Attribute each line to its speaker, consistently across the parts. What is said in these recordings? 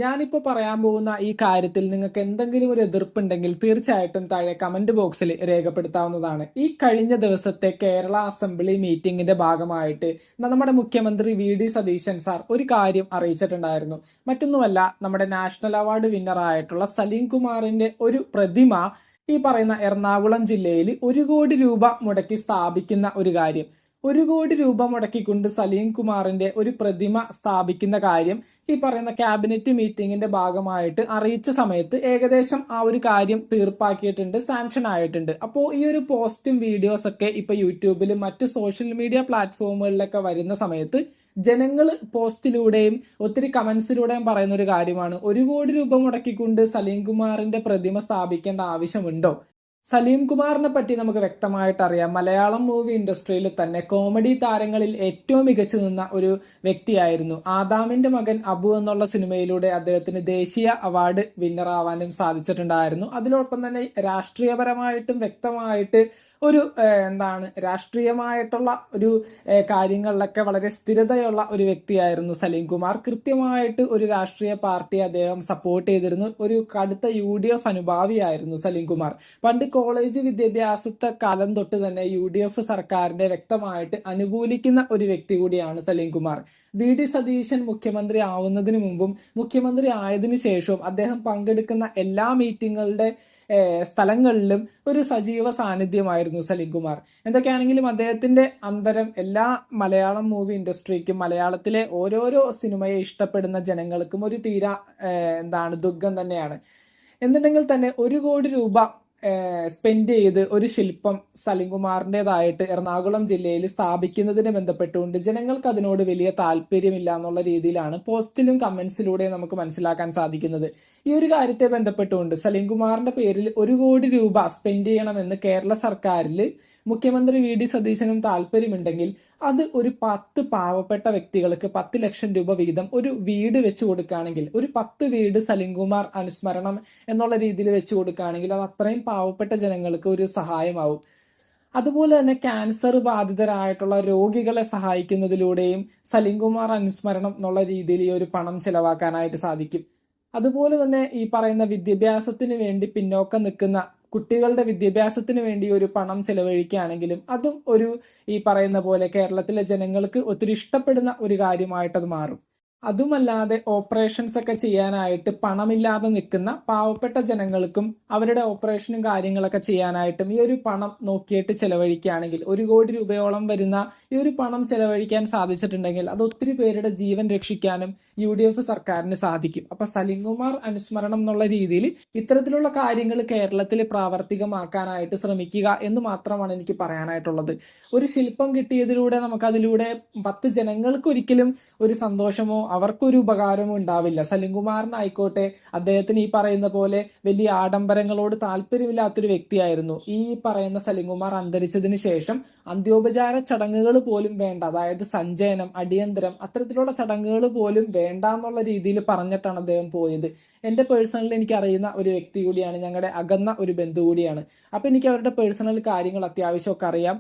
Speaker 1: ഞാനിപ്പോൾ പറയാൻ പോകുന്ന ഈ കാര്യത്തിൽ നിങ്ങൾക്ക് എന്തെങ്കിലും ഒരു എതിർപ്പുണ്ടെങ്കിൽ തീർച്ചയായിട്ടും താഴെ കമന്റ് ബോക്സിൽ രേഖപ്പെടുത്താവുന്നതാണ്. ഈ കഴിഞ്ഞ ദിവസത്തെ കേരള അസംബ്ലി മീറ്റിംഗിന്റെ ഭാഗമായിട്ട് നമ്മുടെ മുഖ്യമന്ത്രി വി.ഡി. സതീശൻ സാർ ഒരു കാര്യം അറിയിച്ചിട്ടുണ്ടായിരുന്നു. മറ്റൊന്നുമല്ല, നമ്മുടെ നാഷണൽ അവാർഡ് വിന്നർ ആയിട്ടുള്ള സലീം കുമാറിന്റെ ഒരു പ്രതിമ ഈ പറയുന്ന എറണാകുളം ജില്ലയിൽ 1 കോടി രൂപ മുടക്കി സ്ഥാപിക്കുന്ന ഒരു കാര്യം. 1 കോടി രൂപ മുടക്കിക്കൊണ്ട് സലീം കുമാറിന്റെ ഒരു പ്രതിമ സ്ഥാപിക്കുന്ന കാര്യം ഈ പറയുന്ന ക്യാബിനറ്റ് മീറ്റിംഗിന്റെ ഭാഗമായിട്ട് അറിയിച്ച സമയത്ത് ഏകദേശം ആ ഒരു കാര്യം തീർപ്പാക്കിയിട്ടുണ്ട്, സാങ്ഷൻ ആയിട്ടുണ്ട്. അപ്പോൾ ഈ ഒരു പോസ്റ്റും വീഡിയോസ് ഒക്കെ ഇപ്പൊ യൂട്യൂബിലും മറ്റ് സോഷ്യൽ മീഡിയ പ്ലാറ്റ്ഫോമുകളിലൊക്കെ വരുന്ന സമയത്ത് ജനങ്ങൾ പോസ്റ്റിലൂടെയും ഒത്തിരി കമന്റ്സിലൂടെയും പറയുന്ന ഒരു കാര്യമാണ്, 1 കോടി രൂപ മുടക്കിക്കൊണ്ട് സലീം കുമാറിന്റെ പ്രതിമ സ്ഥാപിക്കേണ്ട ആവശ്യമുണ്ടോ? സലീം കുമാറിനെ പറ്റി നമുക്ക് വ്യക്തമായിട്ട് അറിയാം. മലയാളം മൂവി ഇൻഡസ്ട്രിയിൽ തന്നെ കോമഡി താരങ്ങളിൽ ഏറ്റവും മികച്ചു നിന്ന ഒരു വ്യക്തിയായിരുന്നു. ആദാമിന്റെ മകൻ അബു എന്നുള്ള സിനിമയിലൂടെ അദ്ദേഹത്തിന് ദേശീയ അവാർഡ് വിന്നർ ആവാനും സാധിച്ചിട്ടുണ്ടായിരുന്നു. അതിനോടൊപ്പം തന്നെ രാഷ്ട്രീയപരമായിട്ടും വ്യക്തമായിട്ട് ഒരു രാഷ്ട്രീയമായിട്ടുള്ള ഒരു കാര്യങ്ങളിലൊക്കെ വളരെ സ്ഥിരതയുള്ള ഒരു വ്യക്തിയായിരുന്നു സലീം കുമാർ. കൃത്യമായിട്ട് ഒരു രാഷ്ട്രീയ പാർട്ടി അദ്ദേഹം സപ്പോർട്ട് ചെയ്തിരുന്നു. ഒരു കടുത്ത UDF അനുഭാവിയായിരുന്നു സലീം കുമാർ. പണ്ട് കോളേജ് വിദ്യാഭ്യാസത്തെ കാലം തൊട്ട് തന്നെ UDF സർക്കാരിന്റെ വ്യക്തമായിട്ട് അനുകൂലിക്കുന്ന ഒരു വ്യക്തി കൂടിയാണ് സലീം കുമാർ. വി.ഡി. സതീശൻ മുഖ്യമന്ത്രി ആവുന്നതിന് മുമ്പും മുഖ്യമന്ത്രി ആയതിനു ശേഷവും അദ്ദേഹം പങ്കെടുക്കുന്ന എല്ലാ മീറ്റിങ്ങുകളുടെ സ്ഥലങ്ങളിലും ഒരു സജീവ സാന്നിധ്യമായിരുന്നു സലീം കുമാർ. എന്തൊക്കെയാണെങ്കിലും അദ്ദേഹത്തിന്റെ അന്തരം എല്ലാ മലയാളം മൂവി ഇൻഡസ്ട്രിക്കും മലയാളത്തിലെ ഓരോരോ സിനിമയെ ഇഷ്ടപ്പെടുന്ന ജനങ്ങൾക്കും ഒരു തീരാ ദുഃഖം തന്നെയാണ്. എന്നുണ്ടെങ്കിൽ തന്നെ 1 കോടി രൂപ സ്പെൻഡ് ചെയ്ത് ഒരു ശില്പം സലീം കുമാറിൻ്റെതായിട്ട് എറണാകുളം ജില്ലയിൽ സ്ഥാപിക്കുന്നതിനെ ബന്ധപ്പെട്ടുകൊണ്ട് ജനങ്ങൾക്ക് അതിനോട് വലിയ താല്പര്യമില്ല എന്നുള്ള രീതിയിലാണ് പോസ്റ്റിലും കമന്റ്സിലൂടെ നമുക്ക് മനസ്സിലാക്കാൻ സാധിക്കുന്നത്. ഈ ഒരു കാര്യത്തെ ബന്ധപ്പെട്ടുകൊണ്ട് സലീം കുമാറിന്റെ പേരിൽ 1 കോടി രൂപ സ്പെൻഡ് ചെയ്യണമെന്ന് കേരള സർക്കാരിൽ മുഖ്യമന്ത്രി വി.ഡി. സതീശനും താല്പര്യമുണ്ടെങ്കിൽ അത് ഒരു 10 പാവപ്പെട്ട വ്യക്തികൾക്ക് 10 ലക്ഷം രൂപ വീതം ഒരു വീട് വെച്ചു കൊടുക്കുകയാണെങ്കിൽ, ഒരു 10 വീട് സലീം കുമാർ അനുസ്മരണം എന്നുള്ള രീതിയിൽ വെച്ചു കൊടുക്കുകയാണെങ്കിൽ അത് അത്രയും പാവപ്പെട്ട ജനങ്ങൾക്ക് ഒരു സഹായമാവും. അതുപോലെ തന്നെ ക്യാൻസർ ബാധിതരായിട്ടുള്ള രോഗികളെ സഹായിക്കുന്നതിലൂടെയും സലീം കുമാർ അനുസ്മരണം എന്നുള്ള രീതിയിൽ ഈ ഒരു പണം ചെലവാക്കാനായിട്ട് സാധിക്കും. അതുപോലെ തന്നെ ഈ പറയുന്ന വിദ്യാഭ്യാസത്തിന് വേണ്ടി പിന്നോക്കം നിൽക്കുന്ന കുട്ടികളുടെ വിദ്യാഭ്യാസത്തിന് വേണ്ടി ഒരു പണം ചെലവഴിക്കുകയാണെങ്കിലും അതും ഒരു ഈ പറയുന്ന പോലെ കേരളത്തിലെ ജനങ്ങൾക്ക് ഒത്തിരി ഇഷ്ടപ്പെടുന്ന ഒരു കാര്യമായിട്ട് അത് മാറും. അതുമല്ലാതെ ഓപ്പറേഷൻസ് ഒക്കെ ചെയ്യാനായിട്ട് പണമില്ലാതെ നിൽക്കുന്ന പാവപ്പെട്ട ജനങ്ങൾക്കും അവരുടെ ഓപ്പറേഷനും കാര്യങ്ങളൊക്കെ ചെയ്യാനായിട്ടും ഈ ഒരു പണം നോക്കിയിട്ട് ചെലവഴിക്കുകയാണെങ്കിൽ 1 കോടി രൂപയോളം വരുന്ന ഈ ഒരു പണം ചെലവഴിക്കാൻ സാധിച്ചിട്ടുണ്ടെങ്കിൽ അത് ഒത്തിരി പേരുടെ ജീവൻ രക്ഷിക്കാനും UDF സർക്കാരിന് സാധിക്കും. അപ്പൊ സലീം കുമാർ അനുസ്മരണം എന്നുള്ള രീതിയിൽ ഇത്തരത്തിലുള്ള കാര്യങ്ങൾ കേരളത്തിൽ പ്രാവർത്തികമാക്കാനായിട്ട് ശ്രമിക്കുക എന്ന് മാത്രമാണ് എനിക്ക് പറയാനായിട്ടുള്ളത്. ഒരു ശില്പം കിട്ടിയതിലൂടെ നമുക്കതിലൂടെ 10 ജനങ്ങൾക്ക് ഒരിക്കലും ഒരു സന്തോഷമോ അവർക്കൊരു ഉപകാരമോ ഉണ്ടാവില്ല. സലീം കുമാറിനായിക്കോട്ടെ, അദ്ദേഹത്തിന് ഈ പറയുന്ന പോലെ വലിയ ആഡംബരങ്ങളോട് താല്പര്യമില്ലാത്തൊരു വ്യക്തിയായിരുന്നു. ഈ പറയുന്ന സലീം കുമാർ അന്തരിച്ചതിന് ശേഷം അന്ത്യോപചാര ചടങ്ങുകൾ പോലും വേണ്ട, അതായത് സഞ്ചയനം, അടിയന്തരം അത്തരത്തിലുള്ള ചടങ്ങുകൾ പോലും വേണ്ട എന്നുള്ള രീതിയിൽ പറഞ്ഞിട്ടാണ് അദ്ദേഹം പോയത്. എന്റെ പേഴ്സണലി എനിക്ക് അറിയുന്ന ഒരു വ്യക്തി കൂടിയാണ്, ഞങ്ങളുടെ അകന്ന ഒരു ബന്ധു കൂടിയാണ്. അപ്പൊ എനിക്ക് അവരുടെ പേഴ്സണൽ കാര്യങ്ങൾ അത്യാവശ്യമൊക്കെ അറിയാം.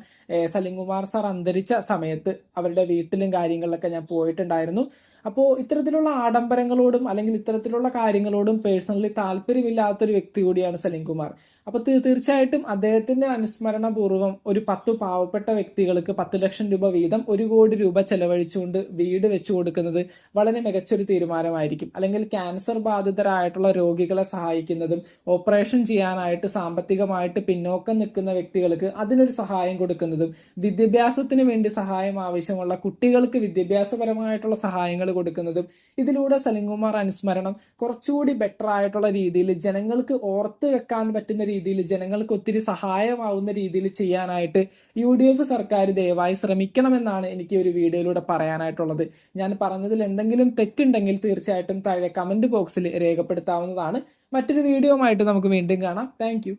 Speaker 1: സലീം കുമാർ സാർ അന്തരിച്ച സമയത്ത് അവരുടെ വീട്ടിലും കാര്യങ്ങളിലൊക്കെ ഞാൻ പോയിട്ടുണ്ടായിരുന്നു. അപ്പോൾ ഇത്തരത്തിലുള്ള ആഡംബരങ്ങളോടും അല്ലെങ്കിൽ ഇത്തരത്തിലുള്ള കാര്യങ്ങളോടും പേഴ്സണലി താല്പര്യമില്ലാത്തൊരു വ്യക്തി കൂടിയാണ് സലീം കുമാർ. അപ്പൊ തീർച്ചയായിട്ടും അദ്ദേഹത്തിന്റെ അനുസ്മരണ പൂർവ്വം ഒരു 10 പാവപ്പെട്ട വ്യക്തികൾക്ക് 10 ലക്ഷം രൂപ വീതം 1 കോടി രൂപ ചെലവഴിച്ചുകൊണ്ട് വീട് വെച്ചു കൊടുക്കുന്നത് വളരെ മികച്ചൊരു തീരുമാനമായിരിക്കും. അല്ലെങ്കിൽ ക്യാൻസർ ബാധിതരായിട്ടുള്ള രോഗികളെ സഹായിക്കുന്നതും ഓപ്പറേഷൻ ചെയ്യാനായിട്ട് സാമ്പത്തികമായിട്ട് പിന്നോക്കം നിൽക്കുന്ന വ്യക്തികൾക്ക് അതിനൊരു സഹായം കൊടുക്കുന്നതും വിദ്യാഭ്യാസത്തിന് വേണ്ടി സഹായം ആവശ്യമുള്ള കുട്ടികൾക്ക് വിദ്യാഭ്യാസപരമായിട്ടുള്ള സഹായങ്ങൾ കൊടുക്കുന്നതും ഇതിലൂടെ സലീം കുമാർ അനുസ്മരണം കുറച്ചുകൂടി ബെറ്റർ ആയിട്ടുള്ള രീതിയിൽ ജനങ്ങൾക്ക് ഓർത്ത് വെക്കാൻ പറ്റുന്ന രീതിയിൽ ജനങ്ങൾക്ക് ഒത്തിരി സഹായമാവുന്ന രീതിയിൽ ചെയ്യാനായിട്ട് UDF സർക്കാർ ദയവായി ശ്രമിക്കണമെന്നാണ് എനിക്ക് ഒരു വീഡിയോയിലൂടെ പറയാനായിട്ടുള്ളത്. ഞാൻ പറഞ്ഞതിൽ എന്തെങ്കിലും തെറ്റുണ്ടെങ്കിൽ തീർച്ചയായിട്ടും താഴെ കമന്റ് ബോക്സിൽ രേഖപ്പെടുത്താവുന്നതാണ്. മറ്റൊരു വീഡിയോ ആയിട്ട് നമുക്ക് വീണ്ടും കാണാം. താങ്ക്